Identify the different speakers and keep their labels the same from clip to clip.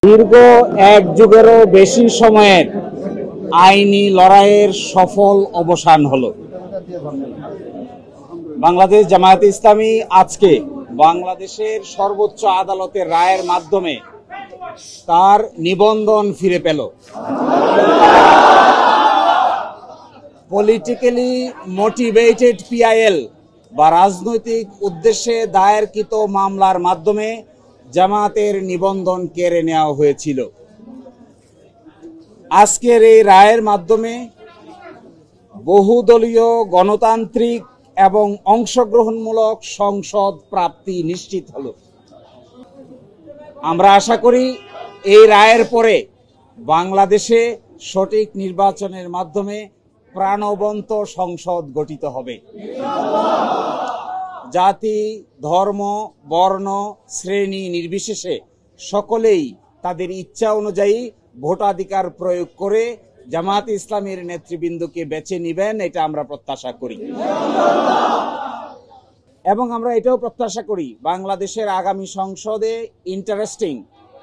Speaker 1: দীর্ঘ এক যুগেরও বেশি সময়ের আইনি লড়াইয়ের সফল অবসান হলো। বাংলাদেশ জামায়াতে ইসলামী আজকে বাংলাদেশের সর্বোচ্চ আদালতের রায়ের মাধ্যমে তার নিবন্ধন ফিরে পেল। পলিটিক্যালি মোটিভেটেড পিআইএল বা রাজনৈতিক উদ্দেশ্যে দায়েরকৃত মামলার মাধ্যমে জামায়াতের নিবন্ধন কেড়ে নেওয়া হয়েছিল। আজকের এই রায়ের মাধ্যমে বহুদলীয় গণতান্ত্রিক এবং অংশগ্রহণমূলক সংসদ প্রাপ্তি নিশ্চিত হল। আমরা আশা করি এই রায়ের পরে বাংলাদেশে সঠিক নির্বাচনের মাধ্যমে প্রাণবন্ত সংসদ গঠিত হবে। জাতি, ধর্ম, বর্ণ, শ্রেণী নির্বিশেষে সকলেই তাদের ইচ্ছা অনুযায়ী ভোটাধিকার প্রয়োগ করে জামায়াতে ইসলামীর নেতৃবৃন্দকে বেছে নিবেন, এটা আমরা প্রত্যাশা করি। এবং আমরা এটাও প্রত্যাশা করি বাংলাদেশের আগামী সংসদে ইন্টারেস্টিং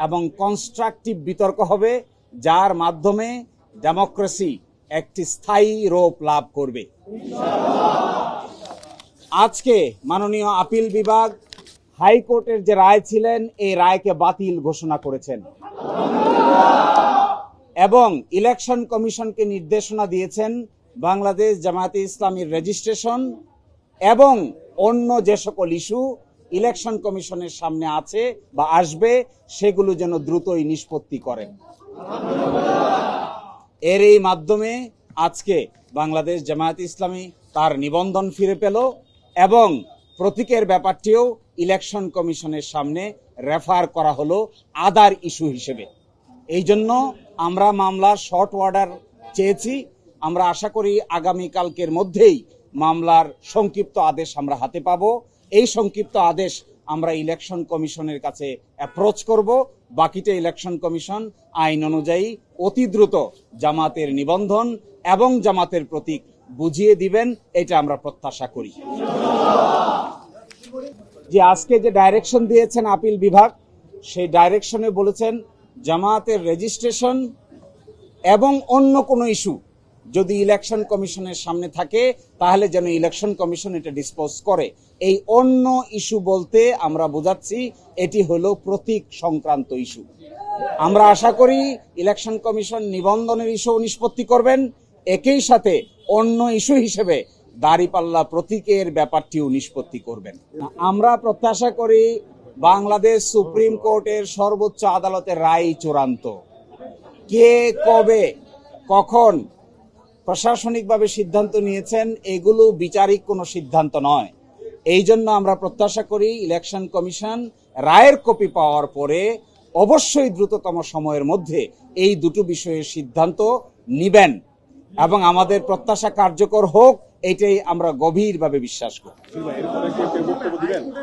Speaker 1: এবং কনস্ট্রাকটিভ বিতর্ক হবে, যার মাধ্যমে ডেমোক্রেসি একটি স্থায়ী রূপ লাভ করবে। আজকে মাননীয় আপিল বিভাগ হাইকোর্টের যে রায় ছিলেন এই রায়কে বাতিল ঘোষণা করেছেন এবং ইলেকশন কমিশনকে নির্দেশনা দিয়েছেন বাংলাদেশ জামায়াতে ইসলামীর রেজিস্ট্রেশন এবং অন্য যে সকল ইস্যু ইলেকশন কমিশনের সামনে আছে বা আসবে সেগুলো যেন দ্রুতই নিষ্পত্তি করেন। এর এই মাধ্যমে আজকে বাংলাদেশ জামায়াতে ইসলামী তার নিবন্ধন ফিরে পেল এবং প্রতীকের ব্যাপারটিও ইলেকশন কমিশনের সামনে রেফার করা হলো আদার ইস্যু হিসেবে। এই জন্য আমরা মামলার শর্ট অর্ডার চেয়েছি। আমরা আশা করি আগামীকালকের মধ্যেই মামলার সংক্ষিপ্ত আদেশ আমরা হাতে পাবো। এই সংক্ষিপ্ত আদেশ আমরা ইলেকশন কমিশনের কাছে অ্যাপ্রোচ করব। বাকিটা ইলেকশন কমিশন আইন অনুযায়ী অতি দ্রুত জামাতের নিবন্ধন এবং জামাতের প্রতীক বুঝিয়ে দিবেন, এটা আমরা প্রত্যাশা করি। যে আজকে যে ডাইরেকশন দিয়েছেন আপিল বিভাগ, সেই ডাইরেকশনে বলেছেন জামাতের রেজিস্ট্রেশন এবং অন্য কোনো ইস্যু যদি ইলেকশন কমিশনের সামনে থাকে তাহলে যেন ইলেকশন কমিশন এটা ডিসপোজ করে। এই অন্য ইস্যু বলতে আমরা বোঝাচ্ছি এটি হলো প্রতীক সংক্রান্ত ইস্যু। আমরা আশা করি ইলেকশন কমিশন নিবন্ধনের ইস্যু নিষ্পত্তি করবেন, একই সাথে অন্য ইস্যু হিসেবে দাঁড়িপাল্লা প্রতীকের ব্যাপারটিও নিষ্পত্তি করবেন। আমরা প্রত্যাশা করি বাংলাদেশ সুপ্রিম কোর্টের সর্বোচ্চ আদালতের রায় চূড়ান্ত। কে কবে কখন প্রশাসনিকভাবে সিদ্ধান্ত নিয়েছেন এগুলো বিচারিক কোনো সিদ্ধান্ত নয়। এই জন্য আমরা প্রত্যাশা করি ইলেকশন কমিশন রায়ের কপি পাওয়ার পরে অবশ্যই দ্রুততম সময়ের মধ্যে এই দুটো বিষয়ের সিদ্ধান্ত নিবেন এবং আমাদের প্রত্যাশা কার্যকর হোক, এটাই আমরা গভীরভাবে বিশ্বাস করি।